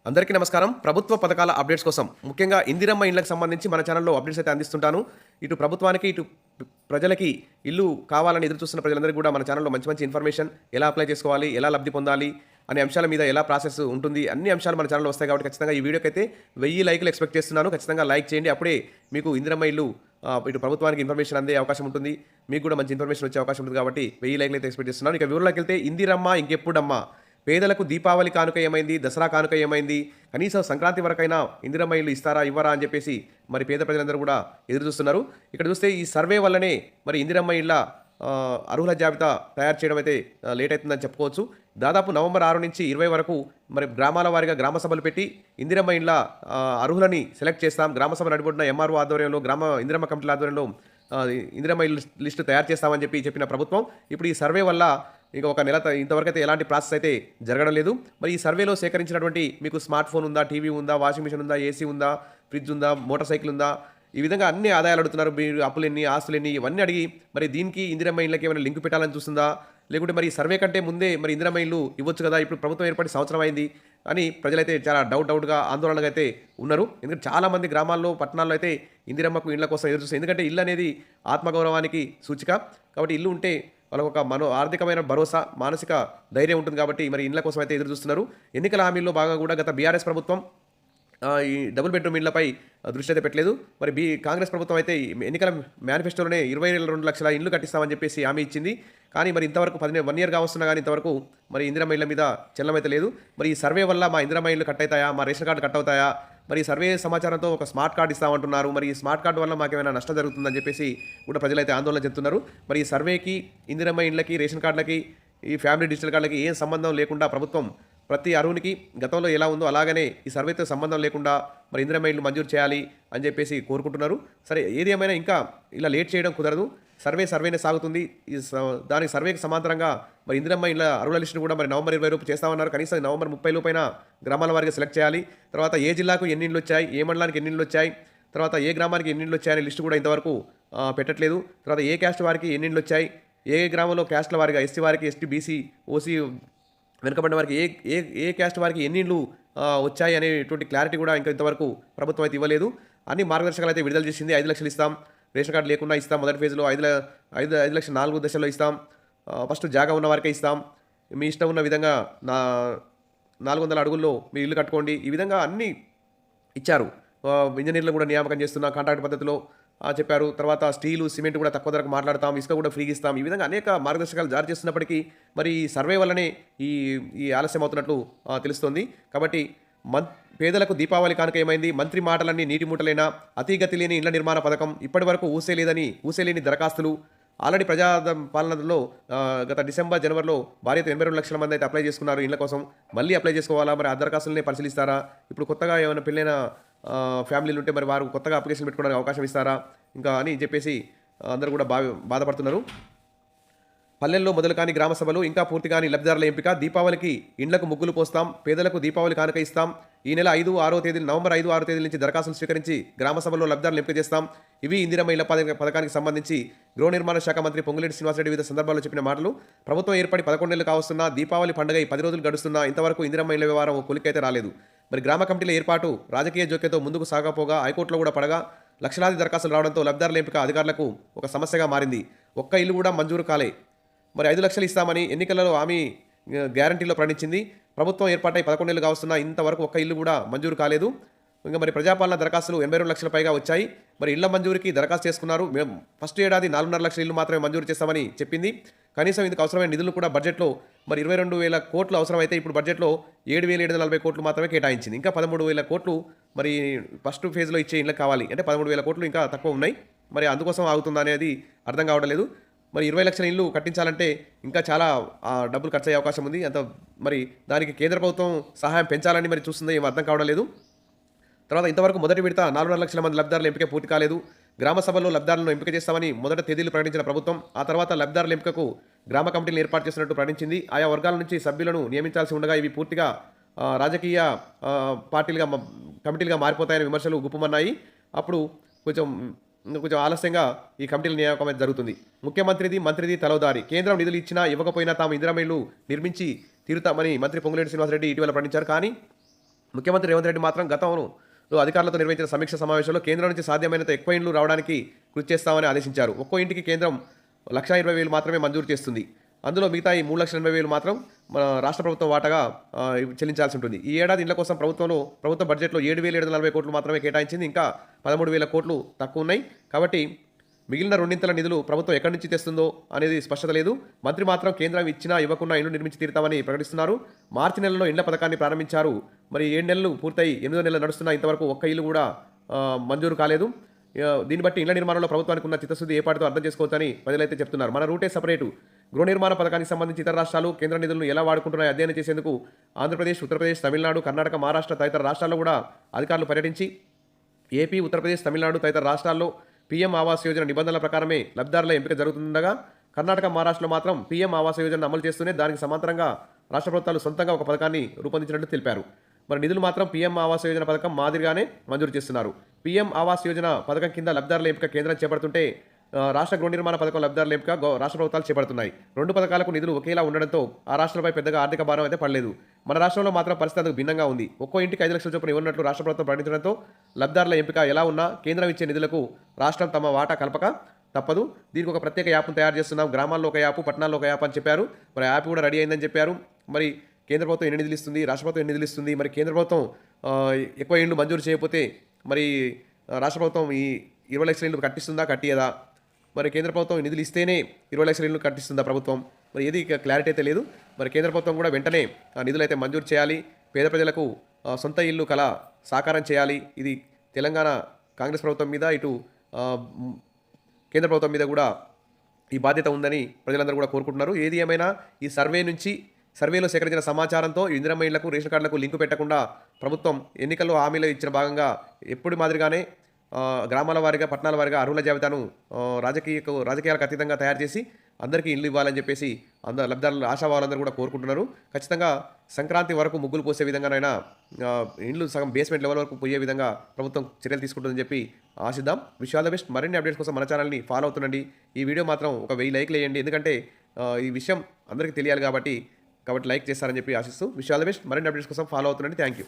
అందరికీ నమస్కారం. ప్రభుత్వ పథకాల అప్డేట్స్ కోసం ముఖ్యంగా ఇందిరమ్మ ఇండ్లకు సంబంధించి మన ఛానల్లో అప్డేట్స్ అయితే అందిస్తుంటాను. ఇటు ప్రభుత్వానికి, ఇటు ప్రజలకి ఇల్లు కావాలని ఎదురు చూస్తున్న ప్రజలందరికీ కూడా మన ఛానల్లో మంచి మంచి ఇన్ఫర్మేషన్, ఎలా అప్లై చేసుకోవాలి, ఎలా లబ్ధి పొందాలి అనే అంశాల మీద ఎలా ప్రాసెస్ ఉంటుంది, అన్ని అంశాలు మన ఛానల్లో వస్తాయి. కాబట్టి ఖచ్చితంగా ఈ వీడియోకి అయితే 1000 లైకులు ఎక్స్పెక్ట్ చేస్తున్నాను. ఖచ్చితంగా లైక్ చేయండి. అప్పుడే మీకు ఇందిరమ్మ ఇల్లు ఇటు ప్రభుత్వానికి ఇన్ఫర్మేషన్ అందే అవకాశం ఉంటుంది, మీకు కూడా మంచి ఇన్ఫర్మేషన్ వచ్చే అవకాశం ఉంటుంది. కాబట్టి 1000 లైకులు అయితే ఎక్స్పెక్ట్ చేస్తున్నాను. ఇక వివరాల్లోకి వెళ్తే, ఇందిరమ్మ ఇంకెప్పుడమ్మా, పేదలకు దీపావళి కానుక ఏమైంది, దసరా కానుక ఏమైంది, కనీసం సంక్రాంతి వరకైనా ఇందిరమ్మ ఇల్లు ఇస్తారా ఇవ్వరా అని చెప్పేసి మరి పేద ప్రజలందరూ కూడా ఎదురు చూస్తున్నారు. ఇక్కడ చూస్తే ఈ సర్వే వల్లనే మరి ఇందిరమ్మ ఇళ్ళ అర్హుల జాబితా తయారు చేయడం అయితే లేట్ అవుతుందని చెప్పుకోవచ్చు. దాదాపు నవంబర్ 6 నుంచి 20 వరకు మరి గ్రామాల వారీగా గ్రామ సభలు పెట్టి ఇందిరమ్మ ఇళ్ళ అర్హులని సెలెక్ట్ చేస్తాం. గ్రామ సభ నడిపడిన ఎంఆర్ఓ ఆధ్వర్యంలో, ఇందిరమ్మ కమిటీల ఆధ్వర్యంలో ఇందిరమ్మ ఇల్లు లిస్టు తయారు చేస్తామని చెప్పిన ప్రభుత్వం ఇప్పుడు ఈ సర్వే వల్ల ఇక ఒక నెల ఇంతవరకు అయితే ఎలాంటి ప్రాసెస్ అయితే జరగడం లేదు. మరి ఈ సర్వేలో సేకరించినటువంటి మీకు స్మార్ట్ ఫోన్ ఉందా, టీవీ ఉందా, వాషింగ్ మిషన్ ఉందా, ఏసీ ఉందా, ఫ్రిడ్జ్ ఉందా, మోటార్ సైకిల్ ఉందా, ఈ విధంగా అన్ని ఆదాయాలు అడుగుతున్నారు. మీరు అప్పులెన్ని, ఆస్తులెన్ని, ఇవన్నీ అడిగి మరి దీనికి ఇందిరమ్మ ఇళ్ళకి ఏమైనా లింక్ పెట్టాలని చూస్తుందా, లేకుంటే మరి సర్వే కంటే ముందే మరి ఇందిరమ్మ ఇల్లు ఇవ్వచ్చు కదా, ఇప్పుడు ప్రభుత్వం ఏర్పడి సంవత్సరం అయింది అని ప్రజలైతే చాలా డౌట్గా ఆందోళనగా అయితే ఉన్నారు. ఎందుకంటే చాలామంది గ్రామాల్లో, పట్టణాల్లో అయితే ఇందిరమ్మకు ఇళ్ళ కోసం ఎదురు చూస్తారు. ఎందుకంటే ఇల్లు అనేది ఆత్మగౌరవానికి సూచిక. కాబట్టి ఇల్లు ఉంటే వాళ్ళకు ఒక ఆర్థికమైన భరోసా, మానసిక ధైర్యం ఉంటుంది. కాబట్టి మరి ఇళ్ళ కోసం అయితే ఎదురు చూస్తున్నారు. ఎన్నికల హామీల్లో భాగంగా కూడా గత బీఆర్ఎస్ ప్రభుత్వం ఈ డబుల్ బెడ్రూమ్ ఇళ్లపై దృష్టి అయితే పెట్టలేదు. మరి కాంగ్రెస్ ప్రభుత్వం అయితే ఎన్నికల మేనిఫెస్టోలోనే 22 లక్షల ఇల్లు కట్టిస్తామని చెప్పేసి హామీ ఇచ్చింది. కానీ మరి ఇంతవరకు 1 ఇయర్గా వస్తున్నా కానీ ఇంతవరకు మరి ఇందిరమ్మ ఇళ్ళ మీద చలనమైతే లేదు. మరి ఈ సర్వే వల్ల మా ఇందిరమ్మ ఇల్లు కట్ అవుతాయా, మా రేషన్ కార్డు కట్ అవుతాయా, మరి సర్వే సమాచారంతో ఒక స్మార్ట్ కార్డు ఇస్తామంటున్నారు. మరి ఈ స్మార్ట్ కార్డు వల్ల మాకేమైనా నష్టం జరుగుతుందని చెప్పేసి కూడా ప్రజలైతే ఆందోళన చెందుతున్నారు. మరి ఈ సర్వేకి, ఇందిరమ్మ ఇళ్ళకి, రేషన్ కార్డులకి, ఈ ఫ్యామిలీ డిజిటల్ కార్డులకి ఏం సంబంధం లేకుండా ప్రభుత్వం ప్రతి అర్హునికి గతంలో ఎలా ఉందో అలాగనే ఈ సర్వేతో సంబంధం లేకుండా మరి ఇందిరమ్మ ఇల్లు మంజూరు చేయాలి అని చెప్పేసి కోరుకుంటున్నారు. సరే, ఏది ఏమైనా ఇంకా ఇలా లేట్ చేయడం కుదరదు. సర్వేనే సాగుతుంది. దానికి సర్వేకి సమాంతరంగా మరి ఇందిరమ్మ ఇళ్ళ అర్హుల లిస్టును కూడా మరి నవంబర్ 20 లోపు చేస్తామన్నారు. కనీసం నవంబర్ 30 లోపైన గ్రామాల వారిగా సెలెక్ట్ చేయాలి. తర్వాత ఏ జిల్లాకు ఎన్ని ఇళ్ళు వచ్చాయి, ఏ మండలానికి ఎన్ని ఇళ్ళు వచ్చాయి, తర్వాత ఏ గ్రామానికి ఎన్ని ఇళ్ళు వచ్చాయనే లిస్టు కూడా ఇంతవరకు పెట్టట్లేదు. తర్వాత ఏ క్యాస్ట్ వారికి ఎన్ని ఇళ్ళు వచ్చాయి, ఏ గ్రామంలో క్యాస్ట్ల వారిగా, ఎస్సీ వారికి, ఎస్టీ, బీసీ, ఓసీ, వెనుకబడిన వారికి ఏ క్యాస్ట్ వారికి ఎన్ని ఇళ్ళు వచ్చాయి అనేటువంటి క్లారిటీ కూడా ఇంకా ఇంతవరకు ప్రభుత్వం అయితే ఇవ్వలేదు. అన్ని మార్గదర్శకాలు అయితే విడుదల చేసింది. 5 లక్షలు ఇస్తాం, రేషన్ కార్డు లేకుండా ఇస్తాం, మొదటి ఫేజ్లో 5 లక్షలు 4 దశల్లో ఇస్తాం, ఫస్ట్ జాగా ఉన్న వారికే ఇస్తాం, మీ ఇష్టం ఉన్న విధంగా 400 అడుగుల్లో మీరు ఇల్లు కట్టుకోండి, ఈ విధంగా అన్నీ ఇచ్చారు. ఇంజనీర్లు కూడా నియామకం చేస్తున్నాం కాంట్రాక్ట్ పద్ధతిలో చెప్పారు. తర్వాత స్టీలు, సిమెంట్ కూడా తక్కువ ధరకు మాట్లాడతాం, ఇసుక కూడా ఫ్రీగా ఇస్తాం. ఈ విధంగా అనేక మార్గదర్శకాలు జారీ చేస్తున్నప్పటికీ మరి సర్వే వల్లనే ఈ ఆలస్యం అవుతున్నట్లు తెలుస్తోంది. కాబట్టి పేదలకు దీపావళి కానుక ఏమైంది, మంత్రి మాటలన్నీ నీటి మూటలైనా, అతిగతి లేని ఇళ్ల నిర్మాణ పథకం, ఇప్పటి వరకు ఊసేలేని దరఖాస్తులు, ఆల్రెడీ ప్రజా పాలనలో గత డిసెంబర్, జనవరిలో భారీతో 82 లక్షల మంది అయితే అప్లై చేసుకున్నారు ఇళ్ల కోసం. మళ్ళీ అప్లై చేసుకోవాలా, మరి ఆ దరఖాస్తులనే పరిశీలిస్తారా, ఇప్పుడు కొత్తగా ఏమైనా పెళ్ళైన ఫ్యామిలీలు ఉంటే మరి వారు కొత్తగా అప్లికేషన్ పెట్టుకోవడానికి అవకాశం ఇస్తారా ఇంకా అని చెప్పేసి అందరూ కూడా బాధపడుతున్నారు. పల్లెల్లో మొదలు కాని గ్రామ సభలు, ఇంకా పూర్తి కాని లబ్ధిదారుల ఎంపిక, దీపావళికి ఇండ్లకు ముగ్గులు పోస్తాం, పేదలకు దీపావళి కానుక ఇస్తాం, ఈ నెల 5, 6 తేదీలు, నవంబర్ 5, 6 తేదీల నుంచి దరఖాస్తులు స్వీకరించి గ్రామ సభలో లబ్ధిదారులు ఎంపిక చేస్తాం. ఇవి ఇందిరమ్మ ఇళ్ల పథకానికి సంబంధించి గృహ నిర్మాణ శాఖ మంత్రి పొంగులేటి శ్రీనివాసరెడ్డి వివిధ సందర్భాల్లో చెప్పిన మాటలు. ప్రభుత్వం ఏర్పడి 11 నెలలు కావస్తున్నా, దీపావళి పండుగ 10 రోజులు గడుస్తున్నా ఇంతవరకు ఇందిరమ్మ ఇళ్ల వ్యవహారం కొలికైతే రాలేదు. మరి గ్రామ కమిటీల ఏర్పాటు రాజకీయ జోక్యంతో ముందుకు సాగపోగా హైకోర్టులో కూడా పడగా లక్షలాది దరఖాస్తులు రావడంతో లబ్ధిదారుల ఎంపిక అధికారులకు ఒక సమస్యగా మారింది. ఒక్క ఇల్లు కూడా మంజూరు కాలే. మరి 5 లక్షలు ఇస్తామని ఎన్నికలలో హామీ గ్యారంటీలో ప్రకటించింది. ప్రభుత్వం ఏర్పాటై 11 నెలలు కావస్తున్నా ఇంతవరకు ఒక్క ఇల్లు కూడా మంజూరు కాలేదు. ఇంకా మరి ప్రజాపాలన దరఖాస్తులు 82 లక్షల పైగా వచ్చాయి. మరి ఇళ్ల మంజూరికి దరఖాస్తు చేసుకున్నారు. మేము ఫస్ట్ ఏడాది 4.5 లక్షల ఇల్లు మాత్రమే మంజూరు చేస్తామని చెప్పింది. కనీసం ఇందుకు అవసరమైన నిధులు కూడా బడ్జెట్లో మరి 22,000 కోట్లు అవసరమైతే ఇప్పుడు బడ్జెట్లో 7,740 కోట్లు మాత్రమే కేటాయించింది. ఇంకా 13,000 కోట్లు మరి ఫస్ట్ ఫేజ్లో ఇచ్చే ఇళ్ళకి కావాలి. అంటే 13,000 కోట్లు ఇంకా తక్కువ ఉన్నాయి. మరి అందుకోసం ఆగుతుందా అనేది అర్థం కావడం లేదు. మరి 20 లక్షల ఇల్లు కట్టించాలంటే ఇంకా చాలా డబ్బులు ఖర్చు అయ్యే అవకాశం ఉంది. మరి దానికి కేంద్ర ప్రభుత్వం సహాయం పెంచాలని మరి చూస్తుందో ఏమో అర్థం కావడం లేదు. తర్వాత ఇంతవరకు మొదటి విడత 4.5 లక్షల మంది లబ్ధిదారుల ఎంపిక పూర్తి కాలేదు. గ్రామ సభల్లో లబ్ధిదారులను ఎంపిక చేస్తామని మొదట తేదీలు ప్రకటించిన ప్రభుత్వం ఆ తర్వాత లబ్ధిదారుల ఎంపికకు గ్రామ కమిటీలు ఏర్పాటు చేసినట్టు ప్రకటించింది. ఆయా వర్గాల నుంచి సభ్యులను నియమించాల్సి ఉండగా ఇవి పూర్తిగా రాజకీయ కమిటీలుగా మారిపోతాయనే విమర్శలు గుప్పమన్నాయి. అప్పుడు కొంచెం ఆలస్యంగా ఈ కమిటీల నియామకం జరుగుతుంది. మంత్రిది తలవదారి. కేంద్రం నిధులు ఇచ్చినా ఇవ్వకపోయినా తాము ఇందిరమ్మ ఇల్లు నిర్మించి తీరుతామని మంత్రి పొంగులేటి శ్రీనివాసరెడ్డి ఇటీవల ప్రకటించారు. కానీ ముఖ్యమంత్రి రేవంత్ రెడ్డి మాత్రం గతంలో అధికారులతో నిర్వహించిన సమీక్ష సమావేశంలో కేంద్రం నుంచి సాధ్యమైనంత ఎక్కువ ఇండ్లు రావడానికి కృషి చేస్తామని ఆదేశించారు. ఒక్కో ఇంటికి కేంద్రం 1,20,000 మాత్రమే మంజూరు చేస్తుంది. అందులో మిగతా ఈ 3,80,000 మాత్రం మన రాష్ట్ర ప్రభుత్వం వాటాగా చెల్లించాల్సి ఉంటుంది. ఈ ఏడాది ఇండ్ల కోసం ప్రభుత్వ బడ్జెట్లో 7,740 కోట్లు మాత్రమే కేటాయించింది. ఇంకా 13,000 కోట్లు తక్కువ ఉన్నాయి. కాబట్టి మిగిలిన రెండింతల నిధులు ప్రభుత్వం ఎక్కడి నుంచి తెస్తుందో అనేది స్పష్టత లేదు. మంత్రి మాత్రం కేంద్రం ఇచ్చినా ఇవ్వకుండా ఇల్లు నిర్మించి తీరుతామని ప్రకటిస్తున్నారు. మార్చి నెలలో ఇండ్ల పథకాన్ని ప్రారంభించారు. మరి 7 నెలలు పూర్తయి 8వ నెలలు నడుస్తున్నా ఇంతవరకు ఒక్క ఇల్లు కూడా మంజూరు కాలేదు. దీన్ని బట్టి ఇళ్ల నిర్మాణంలో ప్రభుత్వానికి ఉన్న చిత్తశుద్ధి ఏపాటితో అర్థం చేసుకోవచ్చని ప్రజలైతే చెప్తున్నారు. మన రూటే సపరేటు. గృహ నిర్మాణ పథకానికి సంబంధించి ఇతర రాష్ట్రాలు కేంద్ర నిధులను ఎలా వాడుకుంటున్నాయో అధ్యయనం చేసేందుకు ఆంధ్రప్రదేశ్, ఉత్తరప్రదేశ్, తమిళనాడు, కర్ణాటక, మహారాష్ట్ర తదితర రాష్ట్రాల్లో కూడా అధికారులు పర్యటించి ఏపీ, ఉత్తరప్రదేశ్, తమిళనాడు తదితర రాష్ట్రాల్లో పీఎం ఆవాస్ యోజన నిబంధనల ప్రకారమే లబ్ధిదారుల ఎంపిక జరుగుతుండగా కర్ణాటక, మహారాష్ట్రలో మాత్రం పీఎం ఆవాస్ యోజన అమలు చేస్తూనే దానికి సమాంతరంగా రాష్ట్ర ప్రభుత్వాలు సొంతంగా ఒక పథకాన్ని రూపొందించినట్టు తెలిపారు. మరి నిధులు మాత్రం పీఎం ఆవాస్ యోజన పథకం మాదిరిగానే మంజూరు చేస్తున్నారు. పీఎం ఆవాస్ యోజన పథకం కింద లబ్ధిదారుల ఎంపిక కేంద్రం చేపడుతుంటే రాష్ట్ర గృహ నిర్మాణ పథకం లబ్ధిదారుల ఎంపిక రాష్ట్ర ప్రభుత్వాలు చేపడుతున్నాయి. రెండు పథకాలకు నిధులు ఒకేలా ఉండడంతో ఆ రాష్ట్రాలపై పెద్దగా ఆర్థిక భారం అయితే పడలేదు. మన రాష్ట్రంలో మాత్రం పరిస్థితి అందుకు భిన్నంగా ఉంది. ఒక్కో ఇంటికి 5 లక్షల చొప్పున ఇవ్వనట్లు రాష్ట్ర ప్రభుత్వం ప్రకటించడంతో లబ్ధిదారుల ఎంపిక ఎలా ఉన్నా కేంద్రం ఇచ్చే నిధులకు రాష్ట్రం తమ వాటా కలపక తప్పదు. దీనికి ఒక ప్రత్యేక యాప్ను తయారు చేస్తున్నాం. గ్రామాల్లో ఒక యాప్, పట్టణాల్లో ఒక యాప్ అని చెప్పారు. మరి యాప్ కూడా రెడీ అయిందని చెప్పారు. మరి కేంద్ర ప్రభుత్వం ఎన్ని నిధులు ఇస్తుంది, రాష్ట్ర ప్రభుత్వం ఎన్ని నిధులు ఇస్తుంది, మరి కేంద్ర ప్రభుత్వం ఎక్కువ ఇండ్లు మంజూరు చేయకపోతే మరి రాష్ట్ర ప్రభుత్వం ఈ 20 లక్షల ఇండ్లు కట్టిస్తుందా, కట్టియదా? మరి కేంద్ర ప్రభుత్వం నిధులు ఇస్తేనే 20 లక్షల ఇండ్లు కట్టిస్తుందా ప్రభుత్వం? మరి ఏది క్లారిటీ అయితే లేదు. మరి కేంద్ర ప్రభుత్వం కూడా వెంటనే నిధులు అయితే మంజూరు చేయాలి. పేద ప్రజలకు సొంత ఇల్లు కల సాకారం చేయాలి. ఇది తెలంగాణ కాంగ్రెస్ ప్రభుత్వం మీద, ఇటు కేంద్ర ప్రభుత్వం మీద కూడా ఈ బాధ్యత ఉందని ప్రజలందరూ కూడా కోరుకుంటున్నారు. ఏది ఏమైనా ఈ సర్వేలో సేకరించిన సమాచారంతో ఇందిరమ్మ ఇళ్లకు, రేషన్ కార్డులకు లింకు పెట్టకుండా ప్రభుత్వం ఎన్నికల్లో హామీలు ఇచ్చిన భాగంగా ఎప్పుడు మాదిరిగానే గ్రామాల వారీగా, పట్టణాల వారీగా అర్హుల జాబితాను రాజకీయాలకు అతీతంగా తయారు చేసి అందరికీ ఇల్లు ఇవ్వాలని చెప్పేసి లబ్ధిదారులు, ఆశావాళ్ళందరూ కూడా కోరుకుంటున్నారు. ఖచ్చితంగా సంక్రాంతి వరకు ముగ్గులు పోసే విధంగానైనా ఇండ్లు సగం బేస్మెంట్ లెవెల్ వరకు పోయే విధంగా ప్రభుత్వం చర్యలు తీసుకుంటుందని చెప్పి ఆశిద్దాం. Wish all the best. మరిన్ని అప్డేట్స్ కోసం మన ఛానల్ని ఫాలో అవుతుండండి. ఈ వీడియో మాత్రం ఒక 1000 లైక్లు వేయండి. ఎందుకంటే ఈ విషయం అందరికీ తెలియాలి కాబట్టి లైక్ చేస్తారని చెప్పి ఆశిస్తూ విష్ ఆల్ ద బెస్ట్. మరిన్ని అప్డేట్స్ కోసం ఫాలో అవుతుండండి. Thank you.